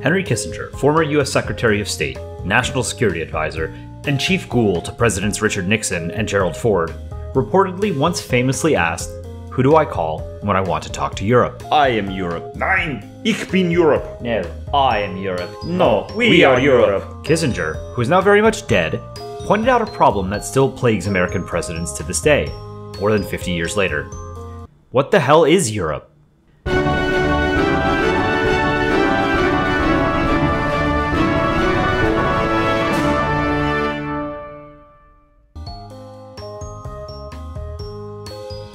Henry Kissinger, former US Secretary of State, National Security Advisor, and chief ghoul to Presidents Richard Nixon and Gerald Ford, reportedly once famously asked, "Who do I call when I want to talk to Europe?" I am Europe. Nein, ich bin Europe. No, I am Europe. No, we are Europe. Kissinger, who is now very much dead, pointed out a problem that still plagues American presidents to this day, more than 50 years later. What the hell is Europe?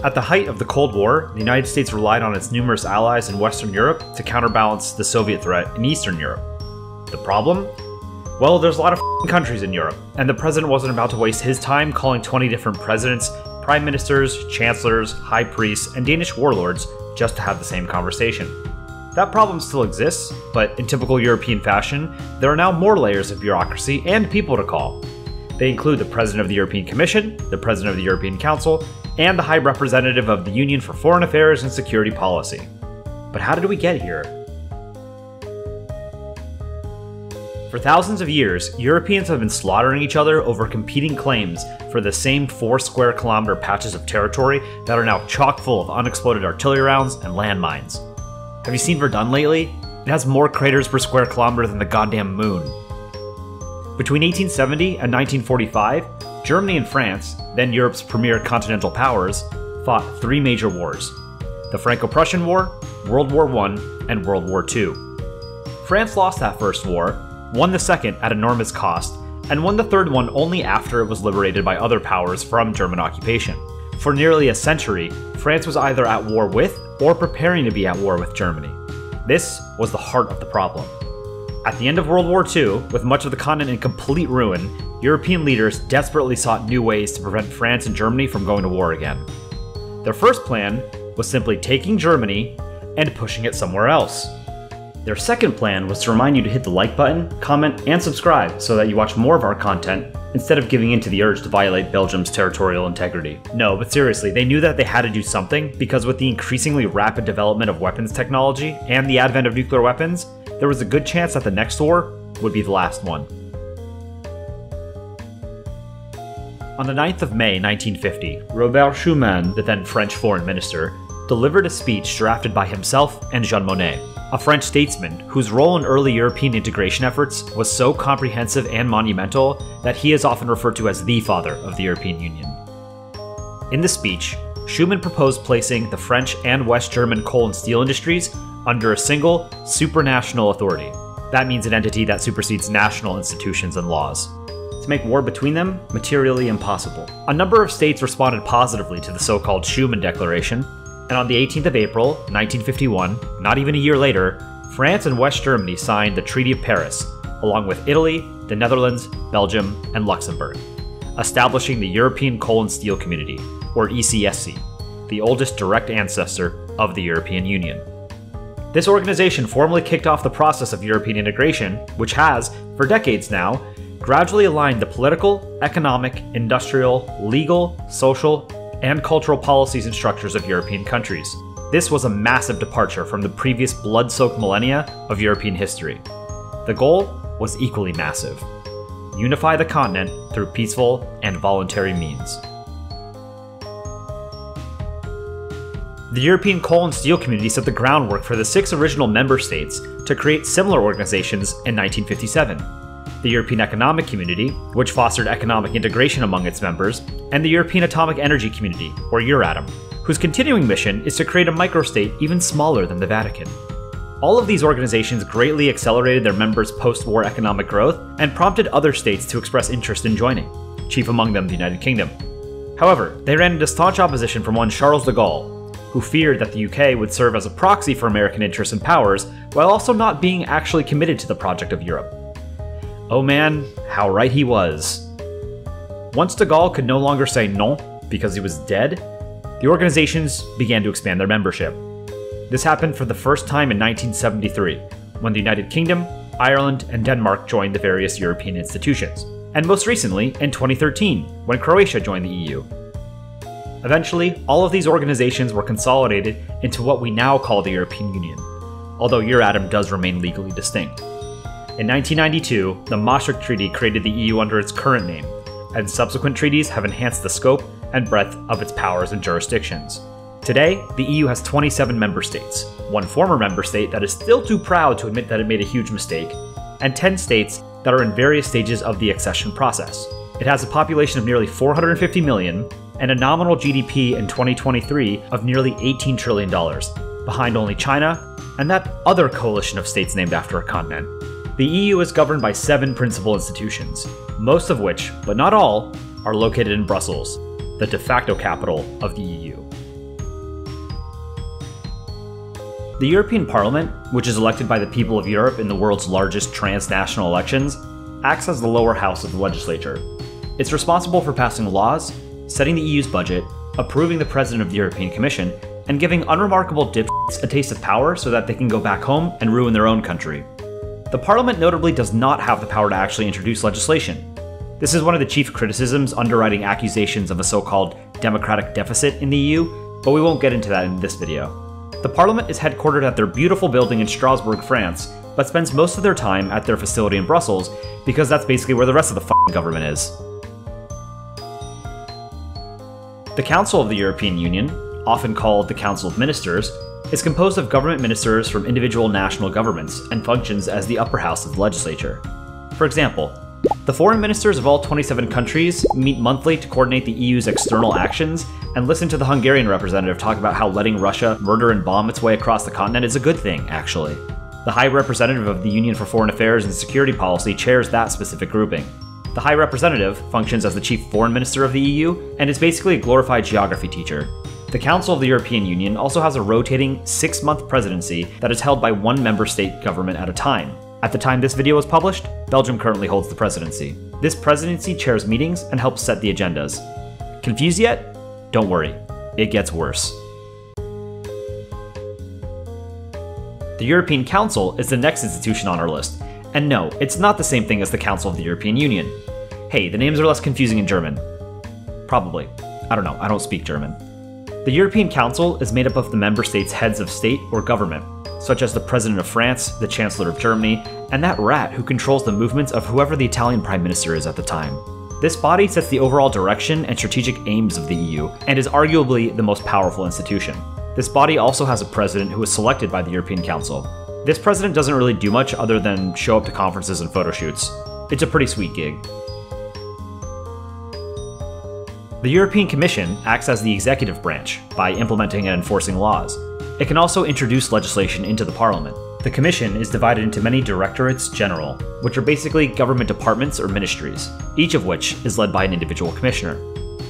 At the height of the Cold War, the United States relied on its numerous allies in Western Europe to counterbalance the Soviet threat in Eastern Europe. The problem? Well, there's a lot of countries in Europe, and the president wasn't about to waste his time calling 20 different presidents, prime ministers, chancellors, high priests, and Danish warlords just to have the same conversation. That problem still exists, but in typical European fashion, there are now more layers of bureaucracy and people to call. They include the President of the European Commission, the President of the European Council, and the High Representative of the Union for Foreign Affairs and Security Policy. But how did we get here? For thousands of years, Europeans have been slaughtering each other over competing claims for the same 4 square kilometer patches of territory that are now chock full of unexploded artillery rounds and landmines. Have you seen Verdun lately? It has more craters per square kilometer than the goddamn moon. Between 1870 and 1945, Germany and France, then Europe's premier continental powers, fought 3 major wars: the Franco-Prussian War, World War I, and World War II. France lost that first war, won the second at enormous cost, and won the third one only after it was liberated by other powers from German occupation. For nearly a century, France was either at war with or preparing to be at war with Germany. This was the heart of the problem. At the end of World War II, with much of the continent in complete ruin, European leaders desperately sought new ways to prevent France and Germany from going to war again. Their first plan was simply taking Germany and pushing it somewhere else. Their second plan was to remind you to hit the like button, comment, and subscribe so that you watch more of our content instead of giving in to the urge to violate Belgium's territorial integrity. No, but seriously, they knew that they had to do something because with the increasingly rapid development of weapons technology and the advent of nuclear weapons, there was a good chance that the next war would be the last one. On the 9th of May 1950, Robert Schuman, the then French foreign minister, delivered a speech drafted by himself and Jean Monnet, a French statesman whose role in early European integration efforts was so comprehensive and monumental that he is often referred to as the father of the European Union. In the speech, Schuman proposed placing the French and West German coal and steel industries under a single, supranational authority. That means an entity that supersedes national institutions and laws. To make war between them materially impossible. A number of states responded positively to the so-called Schuman Declaration, and on the 18th of April, 1951, not even a year later, France and West Germany signed the Treaty of Paris, along with Italy, the Netherlands, Belgium, and Luxembourg, establishing the European Coal and Steel Community, or ECSC, the oldest direct ancestor of the European Union. This organization formally kicked off the process of European integration, which has, for decades now, gradually aligned the political, economic, industrial, legal, social, and cultural policies and structures of European countries. This was a massive departure from the previous blood-soaked millennia of European history. The goal was equally massive: unify the continent through peaceful and voluntary means. The European Coal and Steel Community set the groundwork for the 6 original member states to create similar organizations in 1957. The European Economic Community, which fostered economic integration among its members, and the European Atomic Energy Community, or Euratom, whose continuing mission is to create a microstate even smaller than the Vatican. All of these organizations greatly accelerated their members' post-war economic growth and prompted other states to express interest in joining, chief among them the United Kingdom. However, they ran into staunch opposition from one Charles de Gaulle, who feared that the UK would serve as a proxy for American interests and powers while also not being actually committed to the project of Europe. Oh man, how right he was. Once de Gaulle could no longer say non because he was dead, the organizations began to expand their membership. This happened for the first time in 1973, when the United Kingdom, Ireland, and Denmark joined the various European institutions, and most recently in 2013, when Croatia joined the EU. Eventually, all of these organizations were consolidated into what we now call the European Union. although Euratom does remain legally distinct. In 1992, the Maastricht Treaty created the EU under its current name, and subsequent treaties have enhanced the scope and breadth of its powers and jurisdictions. Today, the EU has 27 member states, one former member state that is still too proud to admit that it made a huge mistake, and 10 states that are in various stages of the accession process. It has a population of nearly 450 million and a nominal GDP in 2023 of nearly $18 trillion, behind only China and that other coalition of states named after a continent. The EU is governed by 7 principal institutions, most of which, but not all, are located in Brussels, the de facto capital of the EU. The European Parliament, which is elected by the people of Europe in the world's largest transnational elections, acts as the lower house of the legislature. It's responsible for passing laws, setting the EU's budget, approving the President of the European Commission, and giving unremarkable dipshits a taste of power so that they can go back home and ruin their own country. The Parliament notably does not have the power to actually introduce legislation. This is one of the chief criticisms underwriting accusations of a so-called democratic deficit in the EU, but we won't get into that in this video. The Parliament is headquartered at their beautiful building in Strasbourg, France, but spends most of their time at their facility in Brussels because that's basically where the rest of the f***ing government is. The Council of the European Union, often called the Council of Ministers, is composed of government ministers from individual national governments and functions as the upper house of the legislature. For example, the foreign ministers of all 27 countries meet monthly to coordinate the EU's external actions and listen to the Hungarian representative talk about how letting Russia murder and bomb its way across the continent is a good thing, actually. The High Representative of the Union for Foreign Affairs and Security Policy chairs that specific grouping. The High Representative functions as the chief foreign minister of the EU and is basically a glorified geography teacher. The Council of the European Union also has a rotating 6-month presidency that is held by one member state government at a time. At the time this video was published, Belgium currently holds the presidency. This presidency chairs meetings and helps set the agendas. Confused yet? Don't worry, it gets worse. The European Council is the next institution on our list, and no, it's not the same thing as the Council of the European Union. Hey, the names are less confusing in German. Probably. I don't know, I don't speak German. The European Council is made up of the member states' heads of state or government, such as the President of France, the Chancellor of Germany, and that rat who controls the movements of whoever the Italian Prime Minister is at the time. This body sets the overall direction and strategic aims of the EU, and is arguably the most powerful institution. This body also has a president who is selected by the European Council. This president doesn't really do much other than show up to conferences and photo shoots. It's a pretty sweet gig. The European Commission acts as the executive branch by implementing and enforcing laws. It can also introduce legislation into the Parliament. The Commission is divided into many directorates general, which are basically government departments or ministries, each of which is led by an individual commissioner.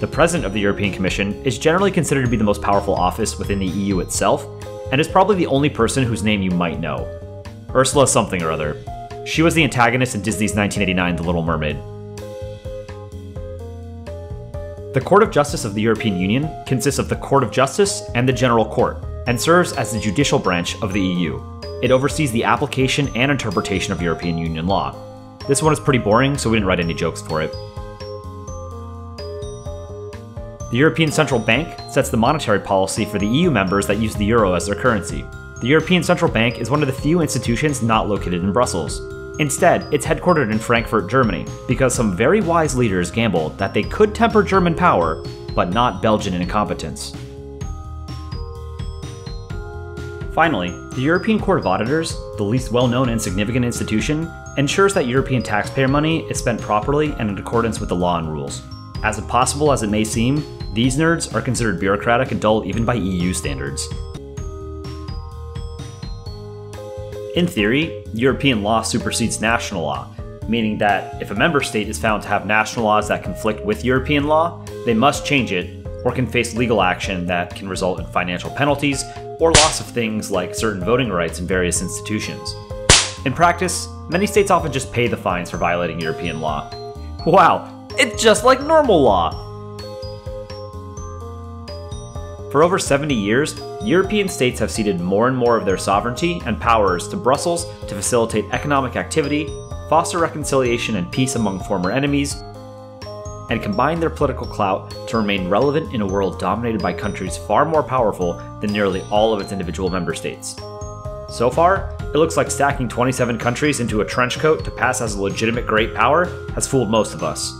The President of the European Commission is generally considered to be the most powerful office within the EU itself, and is probably the only person whose name you might know. Ursula something or other. She was the antagonist in Disney's 1989 The Little Mermaid. The Court of Justice of the European Union consists of the Court of Justice and the General Court, and serves as the judicial branch of the EU. It oversees the application and interpretation of European Union law. This one is pretty boring, so we didn't write any jokes for it. The European Central Bank sets the monetary policy for the EU members that use the euro as their currency. The European Central Bank is one of the few institutions not located in Brussels. Instead, it's headquartered in Frankfurt, Germany, because some very wise leaders gambled that they could temper German power, but not Belgian incompetence. Finally, the European Court of Auditors, the least well-known and significant institution, ensures that European taxpayer money is spent properly and in accordance with the law and rules. As impossible as it may seem, these nerds are considered bureaucratic and dull even by EU standards. In theory, European law supersedes national law, meaning that if a member state is found to have national laws that conflict with European law, they must change it, or can face legal action that can result in financial penalties or loss of things like certain voting rights in various institutions. In practice, many states often just pay the fines for violating European law. Wow, it's just like normal law! For over 70 years, European states have ceded more and more of their sovereignty and powers to Brussels to facilitate economic activity, foster reconciliation and peace among former enemies, and combine their political clout to remain relevant in a world dominated by countries far more powerful than nearly all of its individual member states. So far, it looks like stacking 27 countries into a trench coat to pass as a legitimate great power has fooled most of us.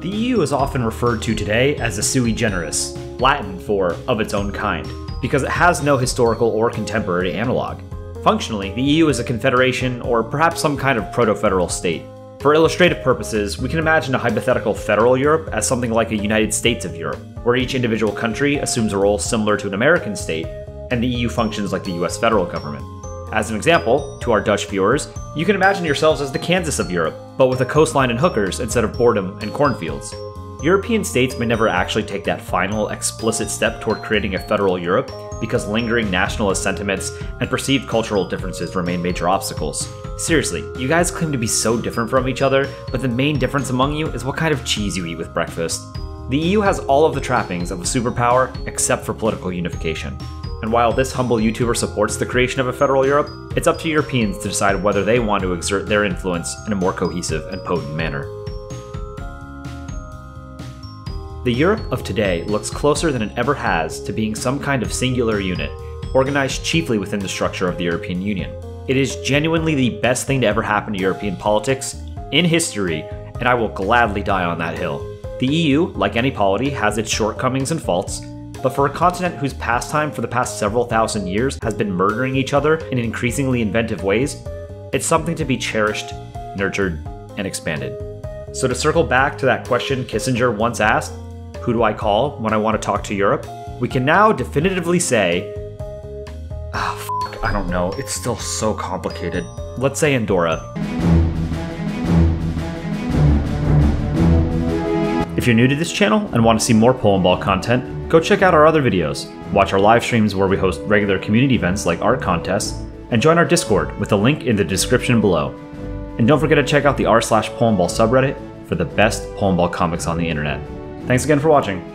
The EU is often referred to today as a sui generis, Latin for of its own kind, because it has no historical or contemporary analog. Functionally, the EU is a confederation or perhaps some kind of proto-federal state. For illustrative purposes, we can imagine a hypothetical federal Europe as something like a United States of Europe, where each individual country assumes a role similar to an American state, and the EU functions like the US federal government. As an example, to our Dutch viewers, you can imagine yourselves as the Kansas of Europe, but with a coastline and hookers instead of boredom and cornfields. European states may never actually take that final, explicit step toward creating a federal Europe because lingering nationalist sentiments and perceived cultural differences remain major obstacles. Seriously, you guys claim to be so different from each other, but the main difference among you is what kind of cheese you eat with breakfast. The EU has all of the trappings of a superpower except for political unification. And while this humble YouTuber supports the creation of a federal Europe, it's up to Europeans to decide whether they want to exert their influence in a more cohesive and potent manner. The Europe of today looks closer than it ever has to being some kind of singular unit, organized chiefly within the structure of the European Union. It is genuinely the best thing to ever happen to European politics in history, and I will gladly die on that hill. The EU, like any polity, has its shortcomings and faults, but for a continent whose pastime for the past several thousand years has been murdering each other in increasingly inventive ways, it's something to be cherished, nurtured, and expanded. So to circle back to that question Kissinger once asked, who do I call when I want to talk to Europe? We can now definitively say, I don't know, it's still so complicated. Let's say Andorra. If you're new to this channel and want to see more Polandball content, go check out our other videos, watch our live streams where we host regular community events like art contests, and join our Discord with a link in the description below. And don't forget to check out the r/Polandball subreddit for the best Polandball comics on the internet. Thanks again for watching.